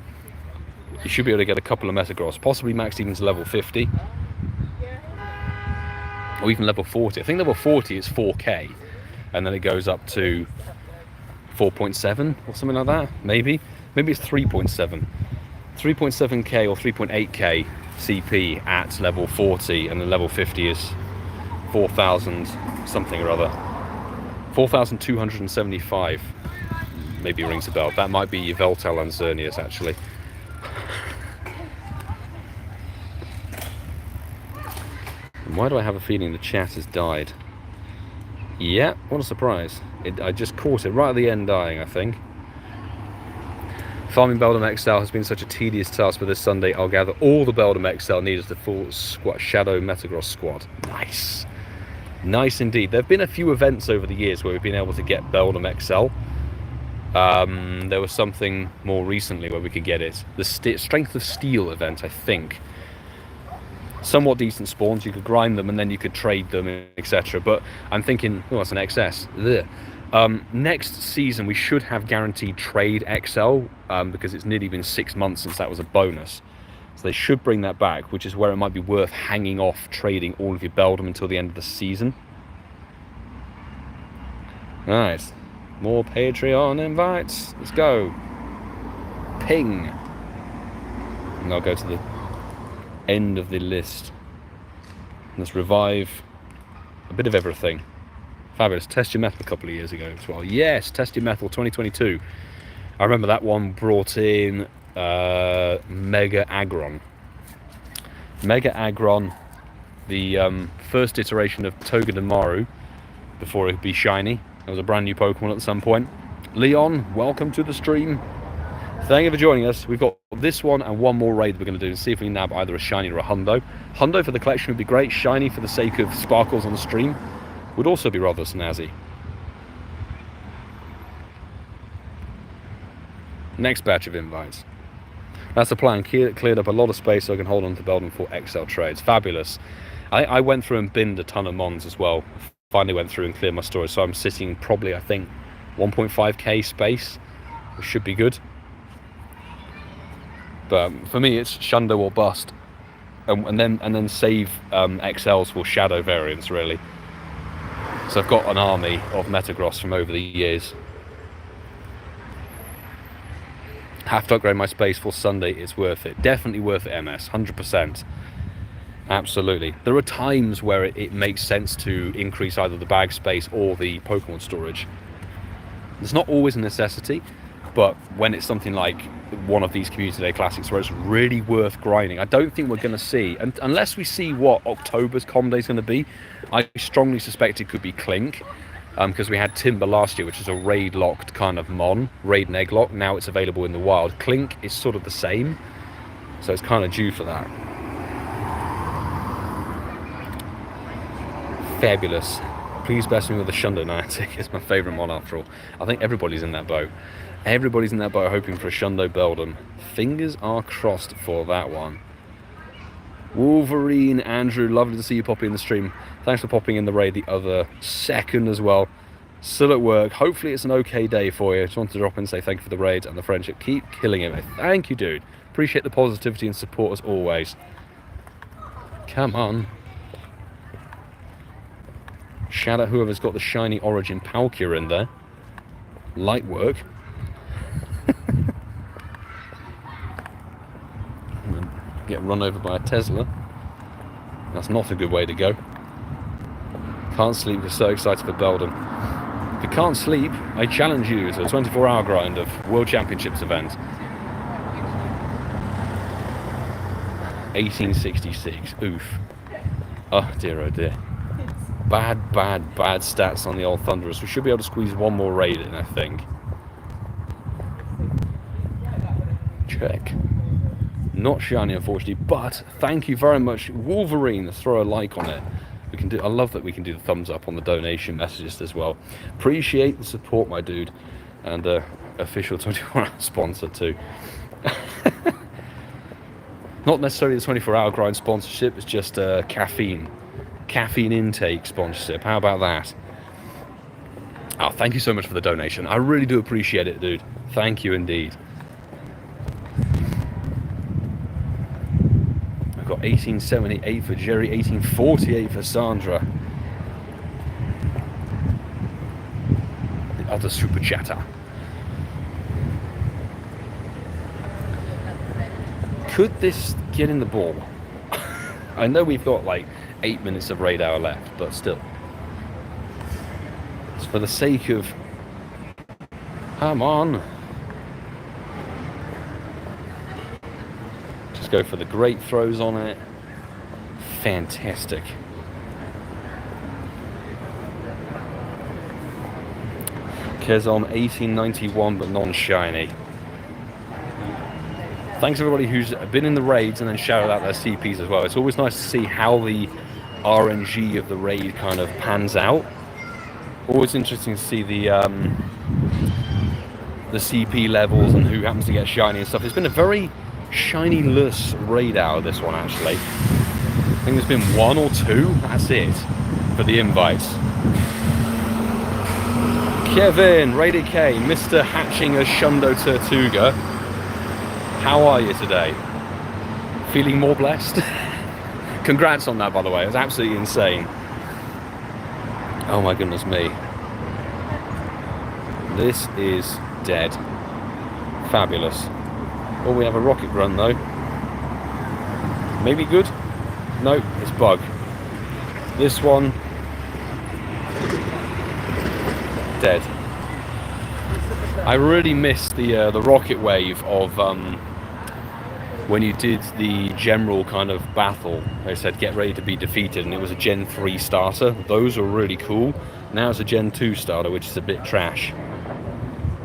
you should be able to get a couple of Metagross, possibly max even to level 50 or even level 40. I think level 40 is 4k and then it goes up to 4.7 or something like that. Maybe it's 3.7k or 3.8k CP at level 40, and then level 50 is 4,000 something or other. 4,275 maybe rings a bell. That might be Yveltal and Xerneas actually. And why do I have a feeling the chat has died? Yeah, what a surprise. I just caught it right at the end dying, I think. Farming Beldum XL has been such a tedious task, but this Sunday I'll gather all the Beldum XL needed to full Shadow Metagross squad. Nice. Nice indeed. There have been a few events over the years where we've been able to get Beldum XL. There was something more recently where we could get it. The Strength of Steel event, I think. Somewhat decent spawns. You could grind them and then you could trade them, etc. But I'm thinking, oh, that's an XS. Ugh. Next season we should have guaranteed trade XL, because it's nearly been 6 months since that was a bonus. So they should bring that back, which is where it might be worth hanging off trading all of your Beldum until the end of the season. Alright. More Patreon invites. Let's go. Ping. And I'll go to the end of the list. Let's revive. A bit of everything. Fabulous. Test Your Metal a couple of years ago as well. Yes, Test Your Metal 2022. I remember that one brought in Mega Aggron. Mega Aggron, the first iteration of Togedemaru before it would be shiny. That was a brand new Pokemon at some point. Leon, welcome to the stream. Thank you for joining us. We've got this one and one more raid we're going to do and see if we can nab either a shiny or a hundo. Hundo for the collection would be great. Shiny for the sake of sparkles on the stream would also be rather snazzy. Next batch of invites. That's the plan. Cleared up a lot of space so I can hold on to Beldum for XL trades. Fabulous. I went through and binned a ton of mons as well. Finally went through and cleared my storage, so I'm sitting probably, I think, 1.5k space, which should be good. But for me, it's Shundo or bust, and then save XLs for shadow variants, really. So I've got an army of Metagross from over the years. Have to upgrade my space for Sunday. It's worth it. Definitely worth it, MS. 100%. Absolutely. There are times where it makes sense to increase either the bag space or the Pokemon storage. It's not always a necessity, but when it's something like one of these Community Day Classics where it's really worth grinding, I don't think we're going to see, and unless we see what October's Com Day is going to be, I strongly suspect it could be Clink, because we had Timber last year, which is a raid-locked kind of mon, raid and egg lock. Now it's available in the wild. Clink is sort of the same, so it's kind of due for that. Fabulous. Please bless me with the Shundo Niantic. It's my favourite mon after all. I think everybody's in that boat. Everybody's in that boat hoping for a Shundo Beldum. Fingers are crossed for that one. Wolverine, Andrew, lovely to see you pop in the stream. Thanks for popping in the raid the other second as well. Still at work. Hopefully it's an okay day for you. Just wanted to drop in and say thank you for the raid and the friendship. Keep killing it. Thank you, dude. Appreciate the positivity and support as always. Come on. Shout out whoever's got the shiny Origin Palkia in there. Light work. Get run over by a Tesla. That's not a good way to go. Can't sleep, we're so excited for Beldum. If you can't sleep, I challenge you to a 24-hour grind of World Championships event. 1866, oof. Oh dear, oh dear. Bad stats on the old Thundurus. We should be able to squeeze one more raid in, I think. Check. Not shiny, unfortunately, but thank you very much, Wolverine. Let's throw a like on it. We can do. I love that we can do the thumbs up on the donation messages as well. Appreciate the support, my dude, and official 24-hour sponsor too. Not necessarily the 24-hour grind sponsorship. It's just caffeine intake sponsorship. How about that? Oh, thank you so much for the donation. I really do appreciate it, dude. Thank you indeed. I've got 1878 for Jerry, 1848 for Sandra. The other super chatter. Could this get in the ball? I know we've got like 8 minutes of raid hour left, but still. It's for the sake of... Come on. Just go for the great throws on it. Fantastic. Kezom 1891, but non-shiny. Thanks everybody who's been in the raids and then shouted out their CPs as well. It's always nice to see how the RNG of the raid kind of pans out. Always interesting to see the CP levels and who happens to get shiny and stuff. It's been a very shiny-less raid hour, this one actually. I think there's been 1 or 2, that's it, for the invites. Kevin, Raider K, Mr. Hatching a Shundo Tortuga. How are you today? Feeling more blessed? Congrats on that, by the way. It was absolutely insane. Oh my goodness me. This is dead. Fabulous. Oh, we have a rocket grunt though. Maybe good? No, it's bug. This one, dead. I really missed the rocket wave of when you did the general kind of battle. They said get ready to be defeated, and it was a Gen 3 starter. Those are really cool. Now it's a Gen 2 starter, which is a bit trash.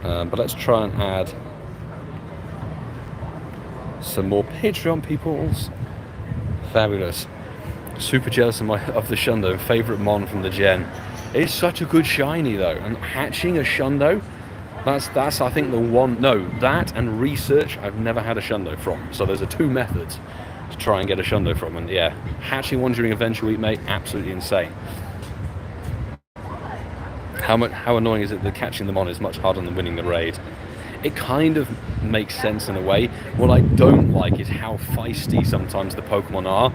But let's try and add some more Patreon peoples. Fabulous. Super jealous of the Shundo, favourite mon from the gen. It's such a good shiny though, and hatching a Shundo, that's I think the one, no, that and research I've never had a Shundo from. So there's two methods to try and get a Shundo from, and yeah, hatching one during Adventure Week, mate, absolutely insane. How annoying is it that catching them on is much harder than winning the raid? It kind of makes sense in a way. What I don't like is how feisty sometimes the Pokemon are,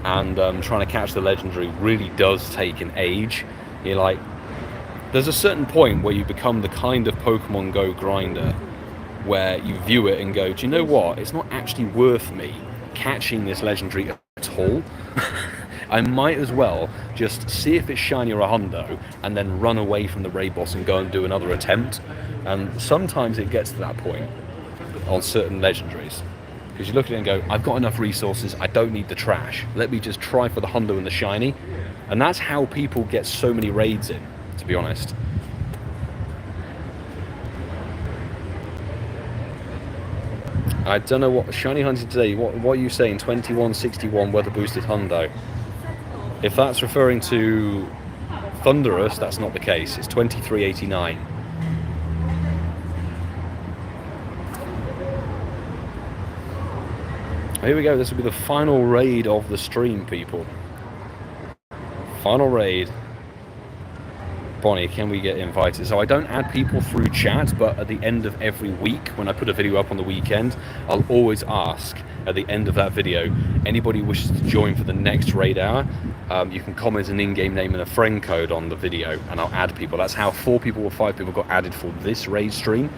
and trying to catch the legendary really does take an age. You're like, there's a certain point where you become the kind of Pokemon Go grinder where you view it and go, do you know what? It's not actually worth me catching this legendary at all. I might as well just see if it's shiny or a hundo and then run away from the raid boss and go and do another attempt. And sometimes it gets to that point on certain legendaries, because you look at it and go, I've got enough resources, I don't need the trash, let me just try for the hundo and the shiny. And that's how people get so many raids in, to be honest. I don't know what shiny hunting today, what are you saying? 2161 weather boosted hundo. If that's referring to Thundurus, that's not the case. It's 2389. Here we go, this will be the final raid of the stream, people. Final raid. Bonnie, can we get invited? So I don't add people through chat, but at the end of every week, when I put a video up on the weekend, I'll always ask at the end of that video, anybody who wishes to join for the next raid hour, you can comment an in-game name and a friend code on the video, and I'll add people. That's how 4 people or 5 people got added for this raid stream.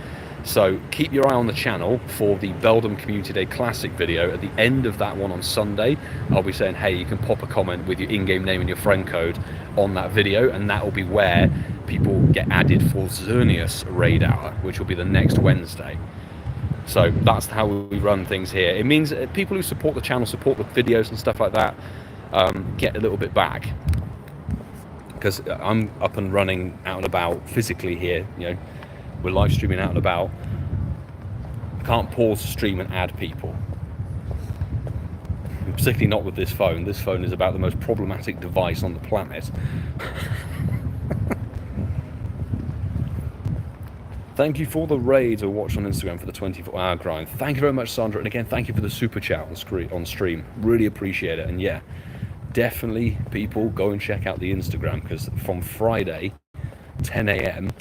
So keep your eye on the channel for the Beldum Community Day Classic video. At the end of that one on Sunday, I'll be saying, hey, you can pop a comment with your in-game name and your friend code on that video, and that will be where people get added for Xerneas Raid Hour, which will be the next Wednesday. So that's how we run things here. It means people who support the channel, support the videos and stuff like that, get a little bit back. Because I'm up and running out and about physically here, you know, we're live streaming out and about. I can't pause the stream and add people. Particularly not with this phone. This phone is about the most problematic device on the planet. Thank you for the raid or watch on Instagram for the 24-hour grind. Thank you very much, Sandra. And again, thank you for the super chat on stream. Really appreciate it. And yeah, definitely people go and check out the Instagram, because from Friday, 10 a.m,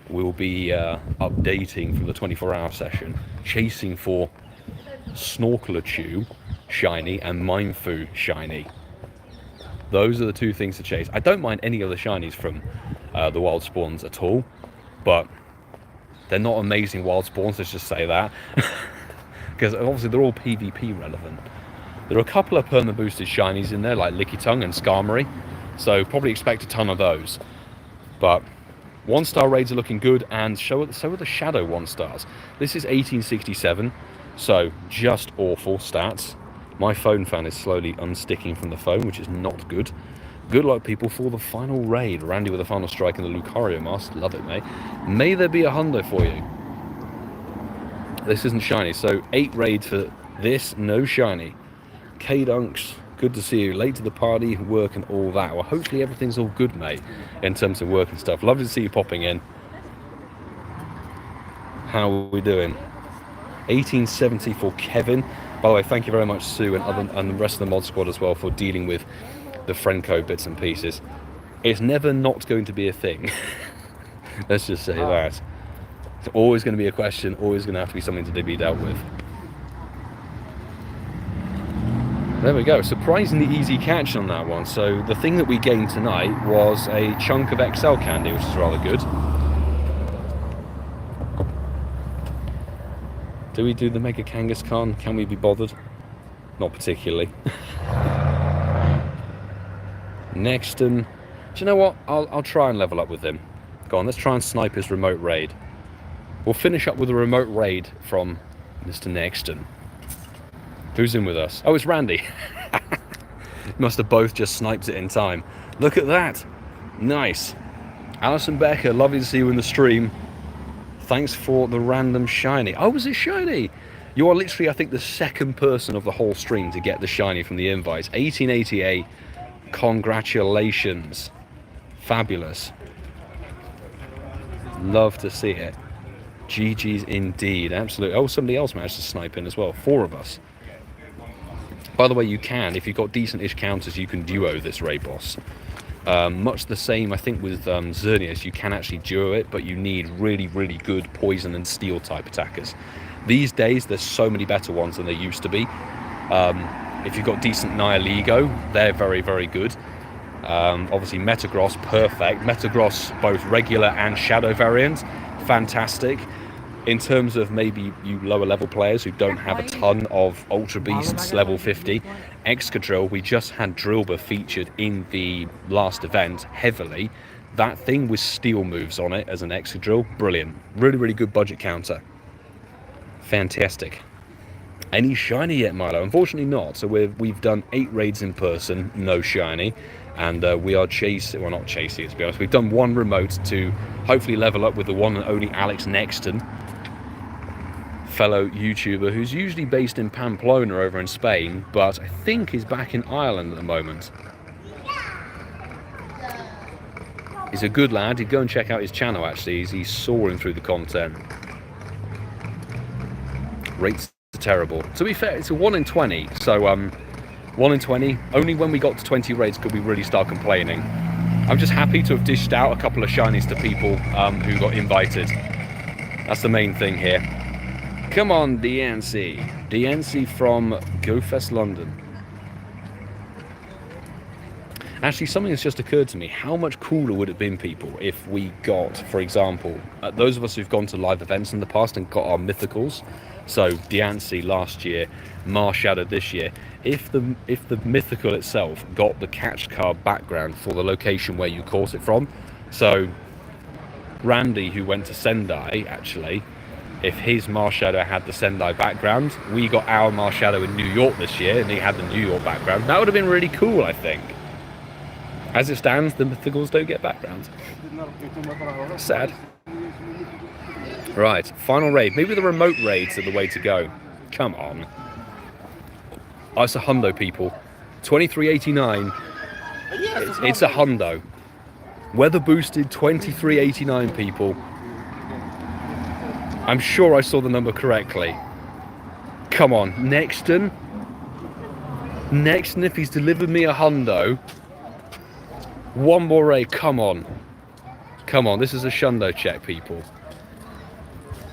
we'll be updating from the 24-hour session, chasing for Snorkelachew shiny and Mindfu shiny. Those are the 2 things to chase. I don't mind any of the shinies from the wild spawns at all, but they're not amazing wild spawns, let's just say that. Because obviously they're all PvP relevant. There are a couple of perma boosted shinies in there, like Lickitung and Skarmory, so probably expect a ton of those. But 1-star raids are looking good, and so are the Shadow 1-stars. This is 1867, so just awful stats. My phone fan is slowly unsticking from the phone, which is not good. Good luck, people, for the final raid. Randy with a final strike in the Lucario mask. Love it, mate. May there be a hundo for you. This isn't shiny, so 8 raids for this, no shiny. K-Dunks, good to see you. Late to the party, work and all that. Well, hopefully everything's all good, mate, in terms of work and stuff. Lovely to see you popping in. How are we doing? 1870 for Kevin. By the way, thank you very much, Sue, and the rest of the mod squad as well, for dealing with the friend code bits and pieces. It's never not going to be a thing. Let's just say that. It's always going to be a question, always going to have to be something to be dealt with. There we go, surprisingly easy catch on that one. So the thing that we gained tonight was a chunk of XL candy, which is rather good. Do we do the Mega Kangaskhan? Can we be bothered? Not particularly. Nexton. Do you know what? I'll try and level up with him. Go on, let's try and snipe his remote raid. We'll finish up with a remote raid from Mr. Nexton. Who's in with us? Oh, it's Randy. Must have both just sniped it in time. Look at that. Nice. Alison Becker, lovely to see you in the stream. Thanks for the random shiny. Oh, was it shiny? You are literally, I think, the second person of the whole stream to get the shiny from the invites. 1888. Congratulations. Fabulous. Love to see it. GG's indeed. Absolutely. Oh, somebody else managed to snipe in as well. 4 of us. By the way, you can, if you've got decent-ish counters, you can duo this raid boss. Much the same, I think, with Xerneas. You can actually duo it, but you need really, really good poison and steel type attackers. These days, there's so many better ones than there used to be. If you've got decent Nihiligo, they're very, very good. Obviously, Metagross, perfect. Metagross, both regular and shadow variant, fantastic. In terms of maybe you lower level players who don't have a ton of Ultra Beasts level 50, Excadrill, we just had Drillbur featured in the last event heavily. That thing with steel moves on it as an Excadrill, brilliant. Really, really good budget counter. Fantastic. Any shiny yet, Milo? Unfortunately not. So we've done 8 raids in person, no shiny. And we are chasing, well, not chasing it to be honest. We've done 1 remote to hopefully level up with the one and only Alex Nexton, fellow YouTuber who's usually based in Pamplona over in Spain, but I think he's back in Ireland at the moment. He's a good lad. You go and check out his channel actually. He's soaring through the content. Rates are terrible. To be fair, it's a 1 in 20, so 1 in 20. Only when we got to 20 raids could we really start complaining. I'm just happy to have dished out a couple of shinies to people who got invited. That's the main thing here. Come on, DNC. DNC from GoFest London. Actually, something has just occurred to me. How much cooler would it have been, people, if we got, for example, those of us who've gone to live events in the past and got our mythicals, so Diancie last year, Marshadow this year, if the mythical itself got the catch card background for the location where you caught it from, so Randy, who went to Sendai, actually, if his Marshadow had the Sendai background, we got our Marshadow in New York this year, and he had the New York background. That would have been really cool, I think. As it stands, the mythicals don't get backgrounds. Sad. Right, final raid. Maybe the remote raids are the way to go. Come on. Oh, it's a hundo, people. 2389. It's a hundo. Weather boosted 2389, people. I'm sure I saw the number correctly. Come on, Nexton. Nexton, if he's delivered me a hundo. 1 more raid, come on. Come on, this is a Shundo check, people.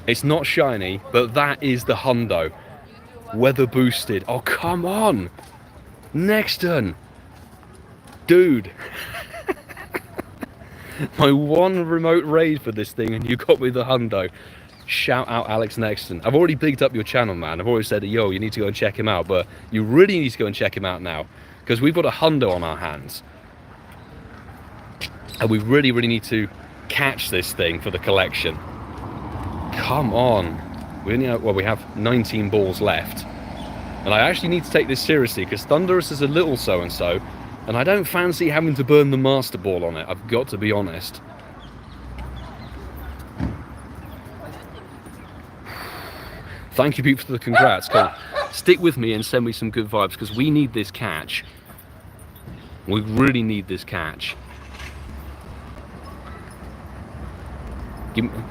It's not shiny, but that is the hundo. Weather boosted. Oh, come on. Nexton. Dude. My 1 remote raid for this thing, and you got me the hundo. Shout out Alex Nexton. I've already bigged up your channel, man. I've always said, yo, you need to go and check him out, but you really need to go and check him out now, because we've got a hundo on our hands. And we really, really need to catch this thing for the collection. Come on. We only have, well, we have 19 balls left. And I actually need to take this seriously, because Thundurus is a little so-and-so, and I don't fancy having to burn the Master Ball on it. I've got to be honest. Thank you, people, for the congrats. Come on. Stick with me and send me some good vibes, because we need this catch. We really need this catch.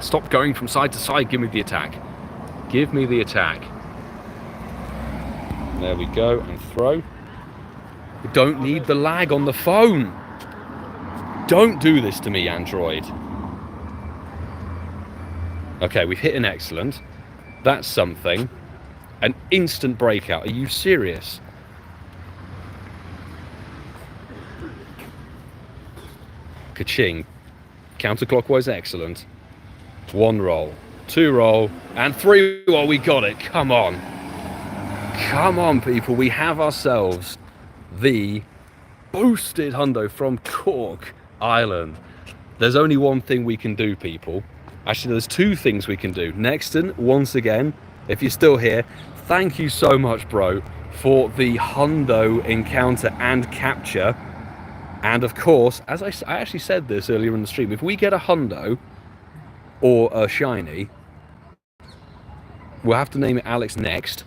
Stop going from side to side. Give me the attack. Give me the attack. There we go. And throw. We don't need the lag on the phone. Don't do this to me, Android. Okay, we've hit an excellent. That's something. An instant breakout. Are you serious? Ka-ching. Counterclockwise excellent. 1 roll, 2 roll, and 3 roll. We got it. Come on. Come on, people. We have ourselves the boosted hundo from Cork, Ireland. There's only one thing we can do, people. Actually, there's two things we can do. Nexton, once again, if you're still here, thank you so much, bro, for the hundo encounter and capture. And of course, as I actually said this earlier in the stream, if we get a hundo or a shiny, we'll have to name it Alex next.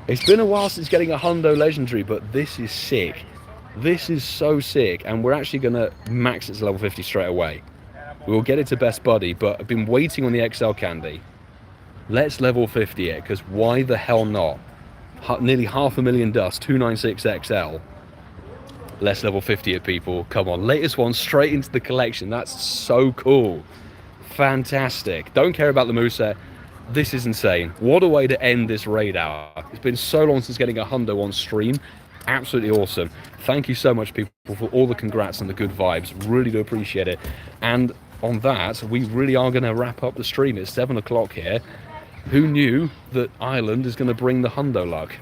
It's been a while since getting a hundo legendary, but this is sick. This is so sick, and we're actually going to max it to level 50 straight away. We will get it to best buddy, but I've been waiting on the XL candy. Let's level 50 it, because why the hell not? Nearly 500,000 dust, 296 XL. Let's level 50 it, people. Come on, latest one straight into the collection. That's so cool. Fantastic. Don't care about the moveset. This is insane. What a way to end this raid hour. It's been so long since getting a hundo on stream. Absolutely awesome. Thank you so much, people, for all the congrats and the good vibes. Really do appreciate it. And on that, we really are going to wrap up the stream. It's 7 o'clock here. Who knew that Ireland is going to bring the hundo luck?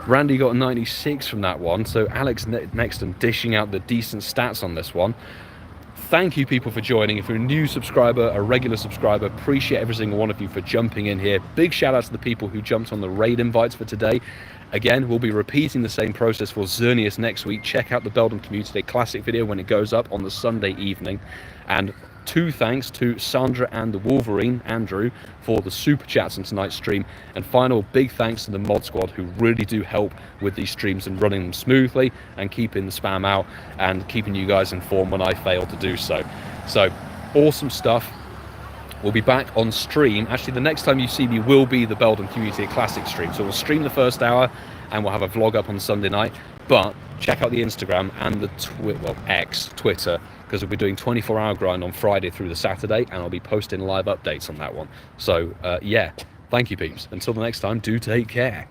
Randy got a 96 from that one, so Alex next and dishing out the decent stats on this one. Thank you, people, for joining. If you're a new subscriber, a regular subscriber, appreciate every single one of you for jumping in here. Big shout out to the people who jumped on the raid invites for today. Again, we'll be repeating the same process for Xerneas next week. Check out the Beldum Community Day Classic video when it goes up on the Sunday evening. And two thanks to Sandra and the Wolverine, Andrew, for the super chats on tonight's stream. And final big thanks to the mod squad, who really do help with these streams and running them smoothly and keeping the spam out and keeping you guys informed when I fail to do so. So awesome stuff. We'll be back on stream. Actually, the next time you see me will be the Beldum Community Classic stream. So we'll stream the first hour and we'll have a vlog up on Sunday night. But check out the Instagram and the Twitter, because we'll be doing 24-hour grind on Friday through the Saturday, and I'll be posting live updates on that one. So yeah, thank you, peeps. Until the next time, do take care.